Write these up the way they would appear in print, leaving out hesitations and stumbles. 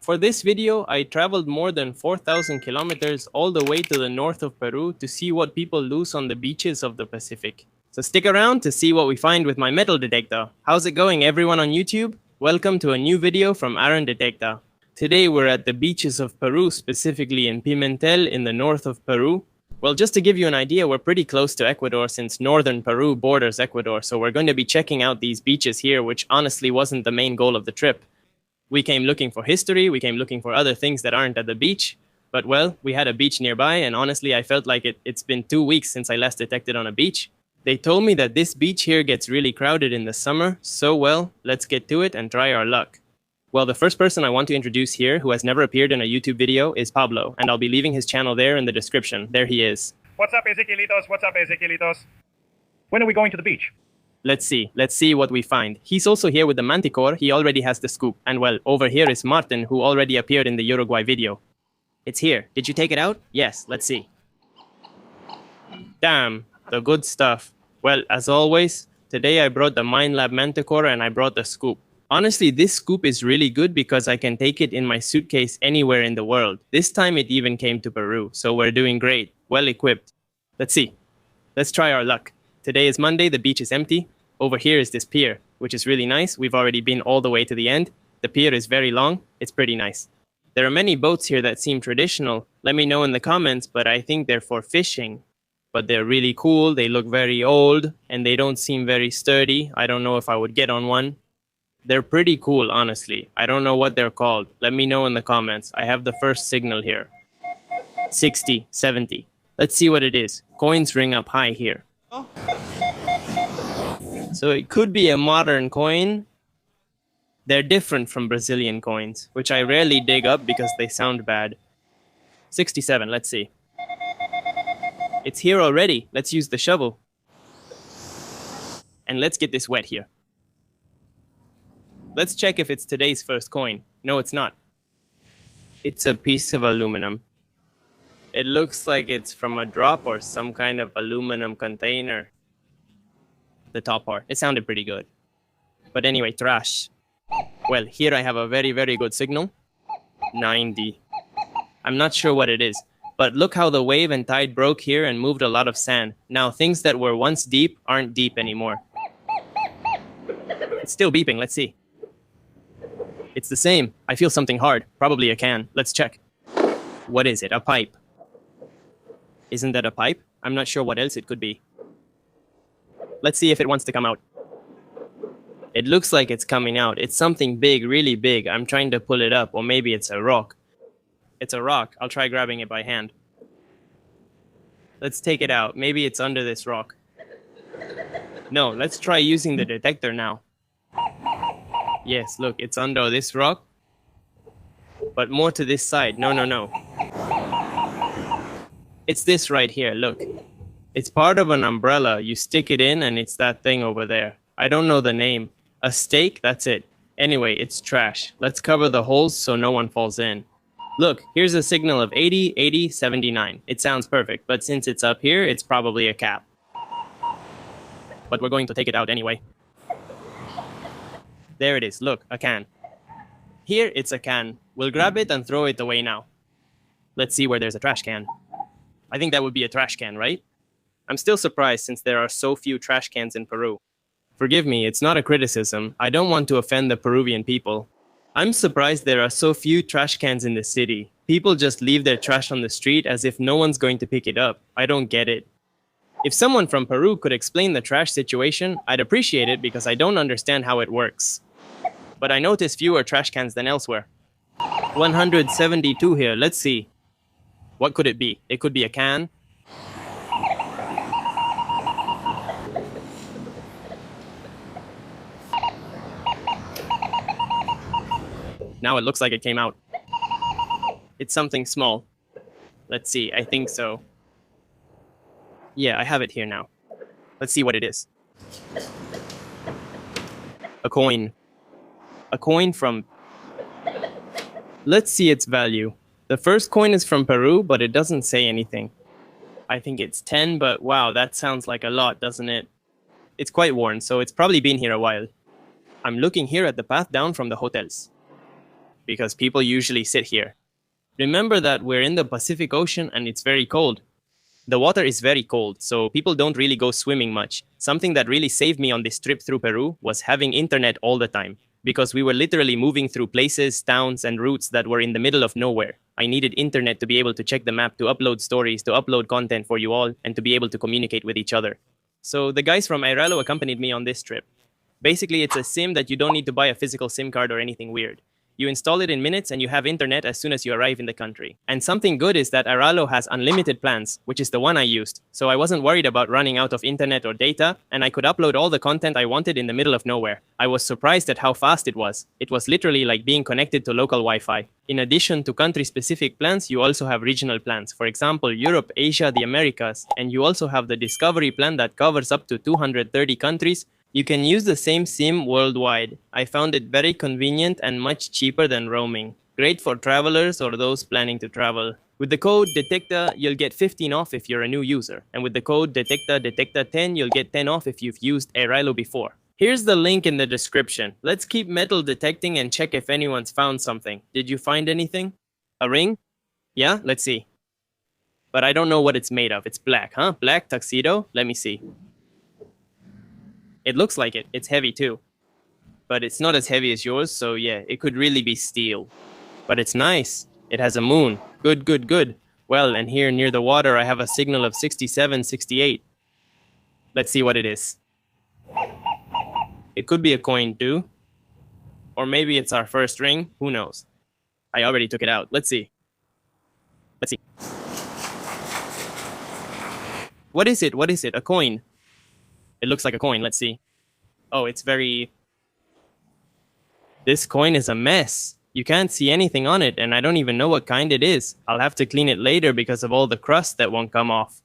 For this video, I traveled more than 4,000 kilometers all the way to the north of Peru to see what people lose on the beaches of the Pacific. So stick around to see what we find with my metal detector. How's it going, everyone on YouTube? Welcome to a new video from Aaron Detector. Today we're at the beaches of Peru, specifically in Pimentel in the north of Peru. Well, just to give you an idea, we're pretty close to Ecuador since northern Peru borders Ecuador, so we're going to be checking out these beaches here, which honestly wasn't the main goal of the trip. We came looking for history, we came looking for other things that aren't at the beach, but well, we had a beach nearby, and honestly, I felt like it's been 2 weeks since I last detected on a beach. They told me that this beach here gets really crowded in the summer, so well, let's get to it and try our luck. Well, the first person I want to introduce here, who has never appeared in a YouTube video, is Pablo, and I'll be leaving his channel there in the description. There he is. What's up, Ezequielitos? What's up, Ezequielitos? When are we going to the beach? Let's see what we find. He's also here with the Manticore, he already has the scoop. And well, over here is Martin, who already appeared in the Uruguay video. It's here. Did you take it out? Yes, let's see. Damn, the good stuff. Well, as always, today I brought the Minelab Manticore and I brought the scoop. Honestly, this scoop is really good because I can take it in my suitcase anywhere in the world. This time it even came to Peru, so we're doing great, well equipped. Let's see. Let's try our luck. Today is Monday, the beach is empty. Over here is this pier, which is really nice. We've already been all the way to the end. The pier is very long. It's pretty nice. There are many boats here that seem traditional. Let me know in the comments, but I think they're for fishing. But they're really cool, they look very old, and they don't seem very sturdy. I don't know if I would get on one. They're pretty cool, honestly. I don't know what they're called. Let me know in the comments. I have the first signal here. 60, 70. Let's see what it is. Coins ring up high here. So it could be a modern coin. They're different from Brazilian coins, which I rarely dig up because they sound bad. 67, let's see. It's here already. Let's use the shovel. And let's get this wet here. Let's check if it's today's first coin. No, it's not. It's a piece of aluminum. It looks like it's from a drop or some kind of aluminum container. The top part. It sounded pretty good. But anyway, trash. Well, here I have a very, very good signal. 90. I'm not sure what it is. But look how the wave and tide broke here and moved a lot of sand. Now, things that were once deep aren't deep anymore. It's still beeping. Let's see. It's the same. I feel something hard. Probably a can. Let's check. What is it? A pipe. Isn't that a pipe? I'm not sure what else it could be. Let's see if it wants to come out. It looks like it's coming out. It's something big, really big. I'm trying to pull it up, or maybe it's a rock. It's a rock. I'll try grabbing it by hand. Let's take it out. Maybe it's under this rock. No, let's try using the detector now. Yes, look, it's under this rock. But more to this side. No. It's this right here, look. It's part of an umbrella. You stick it in and it's that thing over there. I don't know the name. A stake? That's it. Anyway, it's trash. Let's cover the holes so no one falls in. Look, here's a signal of 80, 80, 79. It sounds perfect, but since it's up here, it's probably a cap. But we're going to take it out anyway. There it is, look, a can. Here, it's a can. We'll grab it and throw it away now. Let's see where there's a trash can. I think that would be a trash can, right? I'm still surprised since there are so few trash cans in Peru. Forgive me, it's not a criticism. I don't want to offend the Peruvian people. I'm surprised there are so few trash cans in the city. People just leave their trash on the street as if no one's going to pick it up. I don't get it. If someone from Peru could explain the trash situation, I'd appreciate it because I don't understand how it works. But I notice fewer trash cans than elsewhere. 172 here, let's see. What could it be? It could be a can. Now it looks like it came out. It's something small. Let's see, I think so. Yeah, I have it here now. Let's see what it is. A coin. A coin from... Let's see its value. The first coin is from Peru, but it doesn't say anything. I think it's 10, but wow, that sounds like a lot, doesn't it? It's quite worn, so it's probably been here a while. I'm looking here at the path down from the hotels. because people usually sit here. Remember that we're in the Pacific Ocean and it's very cold. The water is very cold, so people don't really go swimming much. Something that really saved me on this trip through Peru was having internet all the time, because we were literally moving through places, towns, and routes that were in the middle of nowhere. I needed internet to be able to check the map, to upload stories, to upload content for you all, and to be able to communicate with each other. So the guys from Airalo accompanied me on this trip. Basically, it's a SIM that you don't need to buy a physical SIM card or anything weird. You install it in minutes and you have internet as soon as you arrive in the country. And something good is that Aralo has unlimited plans, which is the one I used. So I wasn't worried about running out of internet or data, and I could upload all the content I wanted in the middle of nowhere. I was surprised at how fast it was. It was literally like being connected to local Wi-Fi. In addition to country-specific plans, you also have regional plans. For example, Europe, Asia, the Americas, and you also have the Discovery plan that covers up to 230 countries. You can use the same SIM worldwide. I found it very convenient and much cheaper than roaming. Great for travelers or those planning to travel. With the code DETECTA, you'll get 15 off if you're a new user. And with the code DETECTA10, you'll get 10 off if you've used Airilo before. Here's the link in the description. Let's keep metal detecting and check if anyone's found something. Did you find anything? A ring? Yeah, let's see. But I don't know what it's made of. It's black, huh? Black tuxedo? Let me see. It looks like it. It's heavy too. But it's not as heavy as yours, so yeah, it could really be steel. But it's nice. It has a moon. Good, good, good. Well, and here near the water, I have a signal of 67, 68. Let's see what it is. It could be a coin too. Or maybe it's our first ring. Who knows? I already took it out. Let's see. Let's see. What is it? What is it? A coin. It looks like a coin. Let's see. Oh, it's very... This coin is a mess. You can't see anything on it, and I don't even know what kind it is. I'll have to clean it later because of all the crust that won't come off.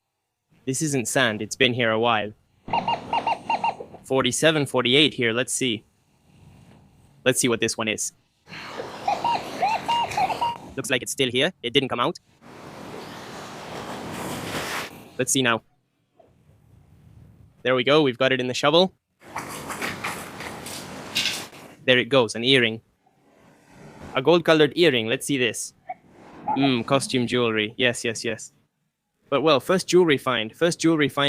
This isn't sand. It's been here a while. 47, 48 here. Let's see. Let's see what this one is. Looks like it's still here. It didn't come out. Let's see now. There we go, we've got it in the shovel. There it goes, an earring. A gold-colored earring, let's see this. Costume jewelry, yes, yes, yes. But well, first jewelry find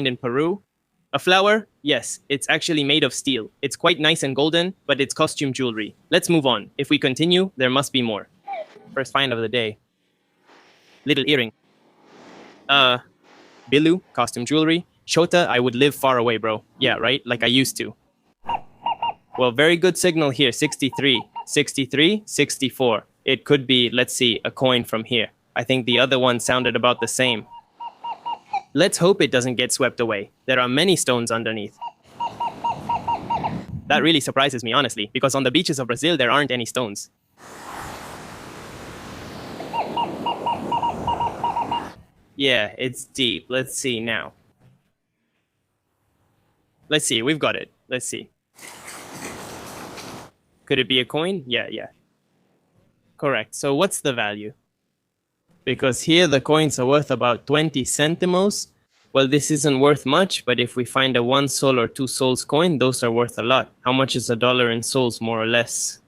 in Peru. A flower? Yes, it's actually made of steel. It's quite nice and golden, but it's costume jewelry. Let's move on. If we continue, there must be more. First find of the day. Little earring. Bilu, costume jewelry. Shota, I would live far away, bro. Yeah, right? Like I used to. Well, very good signal here. 63, 63, 64. It could be, let's see, a coin from here. I think the other one sounded about the same. Let's hope it doesn't get swept away. There are many stones underneath. That really surprises me, honestly, because on the beaches of Brazil, there aren't any stones. Yeah, it's deep. Let's see now. Let's see, we've got it. Let's see. Could it be a coin? Yeah, yeah. Correct. So what's the value? Because here the coins are worth about 20 centimos. Well, this isn't worth much, but if we find a 1 sol or 2 sols coin, those are worth a lot. How much is $1 in sols, more or less?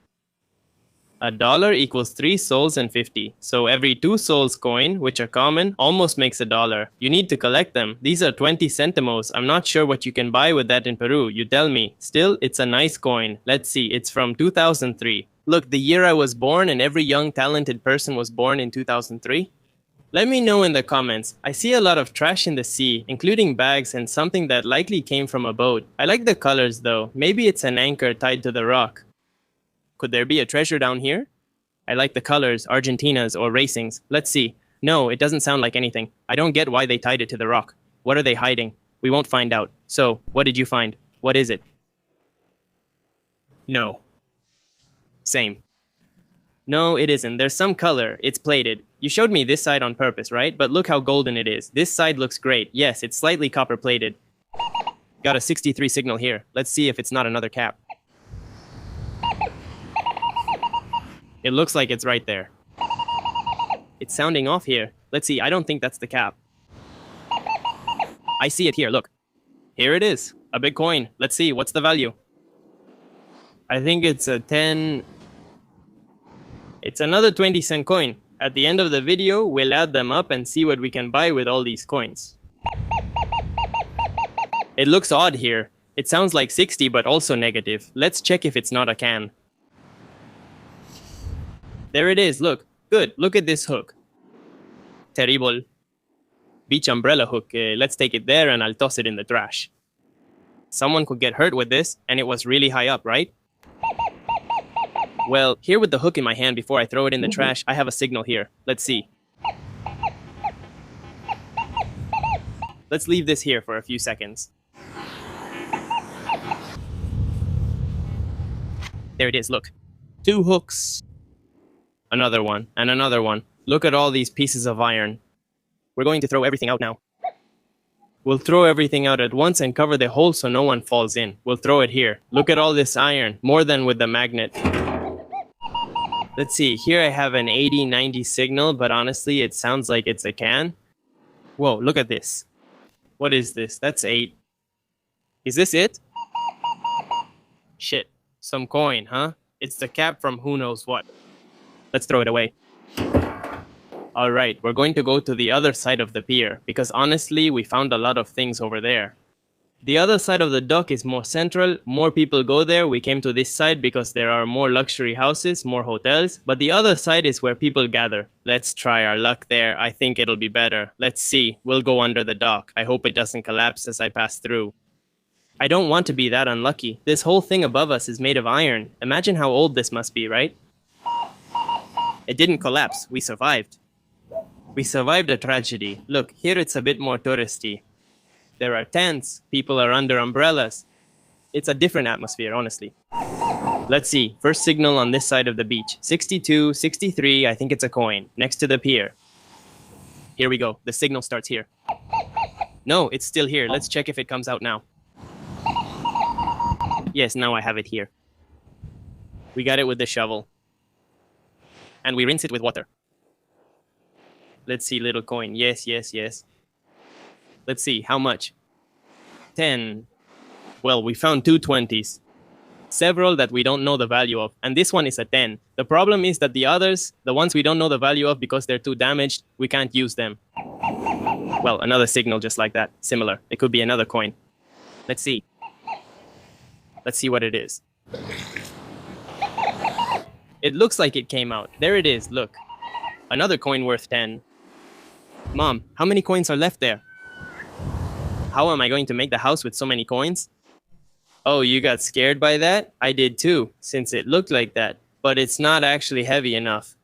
$1 equals 3 sols and 50. So every 2 sols coin, which are common, almost makes $1. You need to collect them. These are 20 centimos. I'm not sure what you can buy with that in Peru. You tell me. Still, it's a nice coin. Let's see. It's from 2003. Look, the year I was born and every young talented person was born in 2003. Let me know in the comments. I see a lot of trash in the sea, including bags and something that likely came from a boat. I like the colors though. Maybe it's an anchor tied to the rock. Could there be a treasure down here? I like the colors, Argentinas or racings. Let's see. No, it doesn't sound like anything. I don't get why they tied it to the rock. What are they hiding? We won't find out. So, what did you find? What is it? No. Same. No, it isn't. There's some color. It's plated. You showed me this side on purpose, right? But look how golden it is. This side looks great. Yes, it's slightly copper plated. Got a 63 signal here. Let's see if it's not another cap. It looks like it's right there. It's sounding off here. Let's see, I don't think that's the cap. I see it here, look. Here it is, a big coin. Let's see, what's the value? I think it's a 10... It's another 20-cent coin. At the end of the video, we'll add them up and see what we can buy with all these coins. It looks odd here. It sounds like 60 but also negative. Let's check if it's not a can. There it is, look. Good, look at this hook. Terrible. Beach umbrella hook. Let's take it there and I'll toss it in the trash. Someone could get hurt with this, and it was really high up, right? Well, here with the hook in my hand before I throw it in the trash, I have a signal here. Let's see. Let's leave this here for a few seconds. There it is, look. 2 hooks. Another one, and another one. Look at all these pieces of iron. We're going to throw everything out now. We'll throw everything out at once and cover the hole so no one falls in. We'll throw it here. Look at all this iron, more than with the magnet. Let's see, here I have an 80-90 signal, but honestly it sounds like it's a can. Whoa, look at this. What is this? That's 8. Is this it? Shit, some coin, huh? It's the cap from who knows what. Let's throw it away. Alright, we're going to go to the other side of the pier, because honestly, we found a lot of things over there. The other side of the dock is more central, more people go there. We came to this side because there are more luxury houses, more hotels, but the other side is where people gather. Let's try our luck there. I think it'll be better. Let's see. We'll go under the dock. I hope it doesn't collapse as I pass through. I don't want to be that unlucky. This whole thing above us is made of iron. Imagine how old this must be, right? It didn't collapse. We survived. We survived a tragedy. Look, here it's a bit more touristy. There are tents, people are under umbrellas. It's a different atmosphere, honestly. Let's see, first signal on this side of the beach. 62, 63, I think it's a coin, next to the pier. Here we go, the signal starts here. No, it's still here, let's check if it comes out now. Yes, now I have it here. We got it with the shovel. And we rinse it with water. Let's see, little coin. Yes, yes, yes. Let's see, how much? 10. Well, we found 2 20s. Several that we don't know the value of. And this one is a 10. The problem is that the others, the ones we don't know the value of because they're too damaged, we can't use them. Well, another signal just like that. Similar. It could be another coin. Let's see. Let's see what it is. It looks like it came out. There it is, look. Another coin worth 10. Mom, how many coins are left there? How am I going to make the house with so many coins? Oh, you got scared by that? I did too, since it looked like that. But it's not actually heavy enough.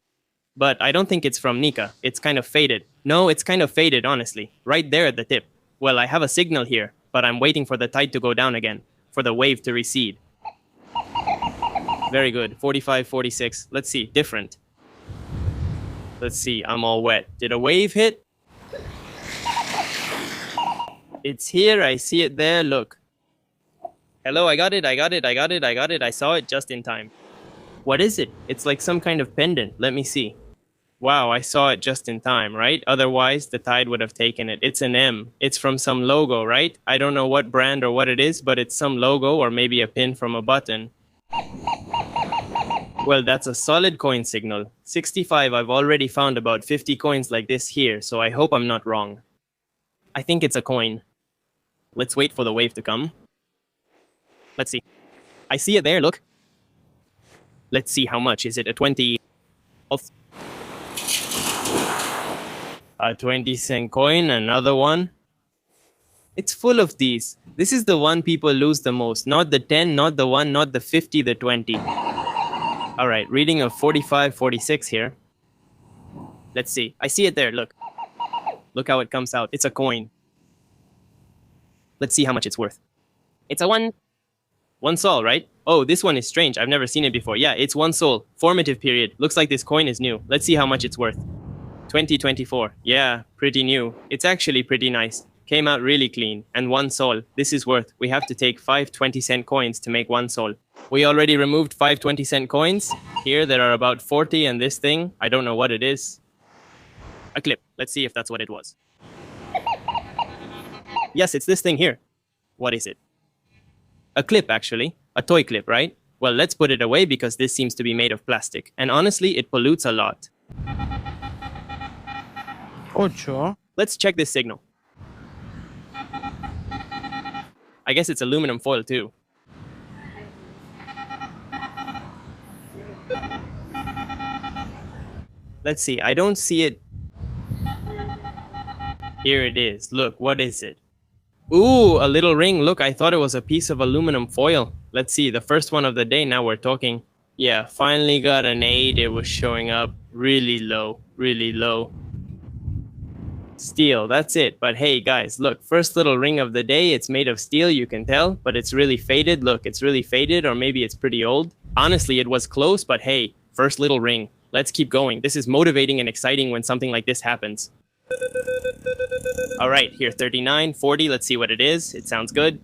But I don't think it's from Nika. It's kind of faded. No, it's kind of faded, honestly. Right there at the tip. Well, I have a signal here, but I'm waiting for the tide to go down again. For the wave to recede. Very good. 45, 46. Let's see. Different. Let's see. I'm all wet. Did a wave hit? It's here. I see it there. Look. Hello, I got it. I saw it just in time. What is it? It's like some kind of pendant. Let me see. Wow, I saw it just in time, right? Otherwise, the tide would have taken it. It's an M. It's from some logo, right? I don't know what brand or what it is, but it's some logo or maybe a pin from a button. Well, that's a solid coin signal. 65, I've already found about 50 coins like this here, so I hope I'm not wrong. I think it's a coin. Let's wait for the wave to come. Let's see. I see it there, look. Let's see how much. Is it a 20? A 20-cent coin, another one. It's full of these. This is the one people lose the most. Not the 10, not the 1, not the 50, the 20. Alright, reading of 45, 46 here. Let's see. I see it there, look. Look how it comes out. It's a coin. Let's see how much it's worth. It's a 1. 1 sol, right? Oh, this one is strange. I've never seen it before. Yeah, it's 1 sol. Formative period. Looks like this coin is new. Let's see how much it's worth. 2024. Yeah, pretty new. It's actually pretty nice. Came out really clean. And 1 sol. This is worth. We have to take 5 20-cent coins to make 1 sol. We already removed 5 20-cent coins. Here there are about 40 and this thing, I don't know what it is. A clip. Let's see if that's what it was. Yes, it's this thing here. What is it? A clip, actually. A toy clip, right? Well, let's put it away because this seems to be made of plastic. And honestly, it pollutes a lot. 8. Let's check this signal. I guess it's aluminum foil too. Let's see, I don't see it. Here it is. Look, what is it? Ooh, a little ring. Look, I thought it was a piece of aluminum foil. Let's see, the first one of the day, now we're talking. Yeah, finally got an 8. It was showing up really low, really low. Steel, that's it. But hey, guys, look, first little ring of the day. It's made of steel, you can tell, but it's really faded. Look, it's really faded, or maybe it's pretty old. Honestly, it was close, but hey, first little ring. Let's keep going. This is motivating and exciting when something like this happens. All right, here, 39, 40. Let's see what it is. It sounds good.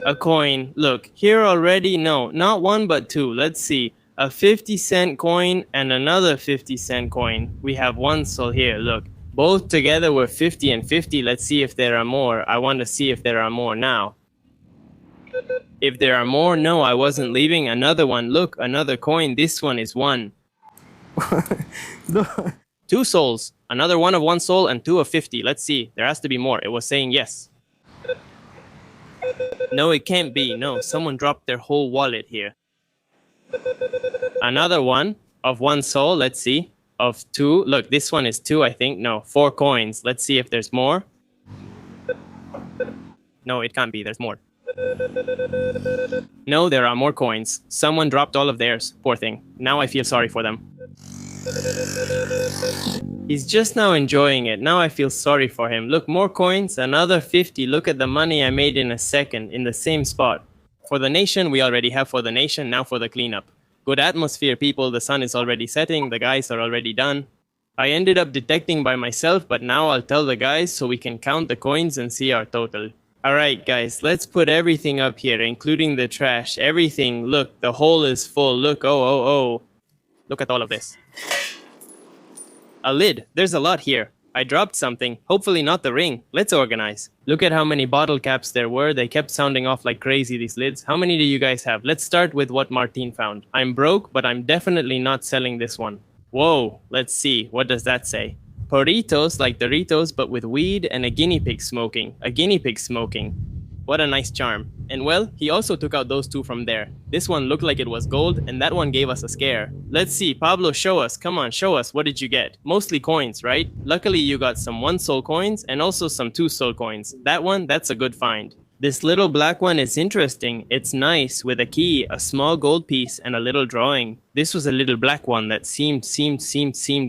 A coin. Look, here already, no, not one, but two. Let's see. A 50-cent coin and another 50-cent coin. We have one sol here, look. Both together were 50 and 50. Let's see if there are more. I want to see if there are more now. If there are more, no, I wasn't leaving. Another one. Look, another coin. This one is 1. 2 sols. Another one of 1 sol and 2 of 50. Let's see. There has to be more. It was saying yes. No, it can't be. No, someone dropped their whole wallet here. Another one of 1 sol. Let's see. Of 2. Look, this one is 2, I think. No, 4 coins. Let's see if there's more. No, it can't be. There's more. No, there are more coins. Someone dropped all of theirs. Poor thing. Now I feel sorry for them. He's just now enjoying it. Now I feel sorry for him. Look, more coins. Another 50. Look at the money I made in a second in the same spot. For the nation, we already have for the nation. Now for the cleanup. Good atmosphere, people. The sun is already setting. The guys are already done. I ended up detecting by myself, but now I'll tell the guys so we can count the coins and see our total. Alright guys, let's put everything up here, including the trash. Everything. Look, the hole is full. Look, oh. Look at all of this. A lid. There's a lot here. I dropped something. Hopefully not the ring. Let's organize. Look at how many bottle caps there were. They kept sounding off like crazy, these lids. How many do you guys have? Let's start with what Martin found. I'm broke, but I'm definitely not selling this one. Whoa. Let's see. What does that say? Burritos, like Doritos, but with weed and a guinea pig smoking. A guinea pig smoking. What a nice charm. And well, he also took out those 2 from there. This one looked like it was gold, and that one gave us a scare. Let's see, Pablo, show us. Come on, show us. What did you get? Mostly coins, right? Luckily, you got some 1 sol coins and also some 2 sol coins. That one, that's a good find. This little black one is interesting. It's nice, with a key, a small gold piece, and a little drawing. This was a little black one that seemed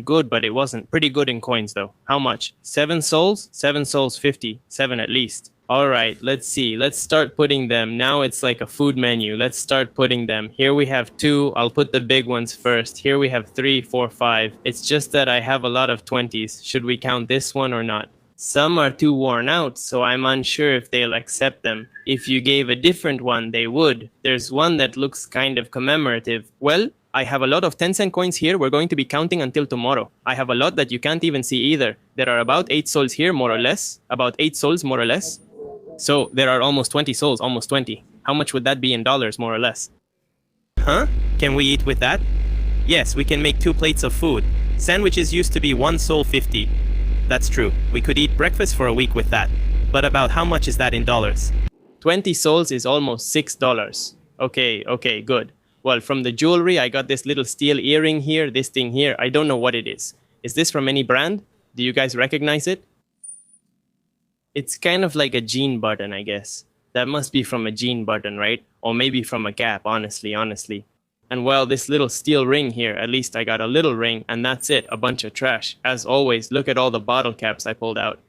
good, but it wasn't. Pretty good in coins, though. How much? 7 sols? 7 sols 50. 7 at least. Alright, let's see. Let's start putting them. Now it's like a food menu. Let's start putting them. Here we have 2. I'll put the big ones first. Here we have 3, 4, 5. It's just that I have a lot of 20s. Should we count this one or not? Some are too worn out, so I'm unsure if they'll accept them. If you gave a different one, they would. There's one that looks kind of commemorative. Well, I have a lot of 10-cent coins here. We're going to be counting until tomorrow. I have a lot that you can't even see either. There are about 8 sols here, more or less. About 8 sols, more or less. So there are almost 20 sols, almost 20. How much would that be in dollars, more or less? Huh? Can we eat with that? Yes, we can make 2 plates of food. Sandwiches used to be 1 sol 50. That's true. We could eat breakfast for a week with that. But about how much is that in dollars? 20 sols is almost $6. Okay, good. Well, from the jewelry, I got this little steel earring here, this thing here. I don't know what it is. Is this from any brand? Do you guys recognize it? It's kind of like a jean button, I guess. That must be from a jean button, right? Or maybe from a Gap, honestly. And well, this little steel ring here, at least I got a little ring, and that's it, a bunch of trash. As always, look at all the bottle caps I pulled out.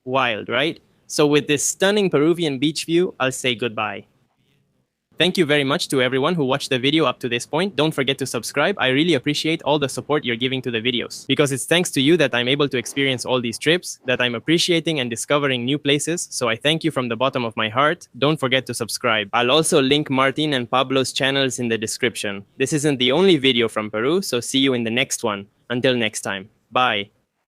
Wild, right? So with this stunning Peruvian beach view, I'll say goodbye. Thank you very much to everyone who watched the video up to this point. Don't forget to subscribe. I really appreciate all the support you're giving to the videos. Because it's thanks to you that I'm able to experience all these trips, that I'm appreciating and discovering new places. So I thank you from the bottom of my heart. Don't forget to subscribe. I'll also link Martin and Pablo's channels in the description. This isn't the only video from Peru, so see you in the next one. Until next time. Bye.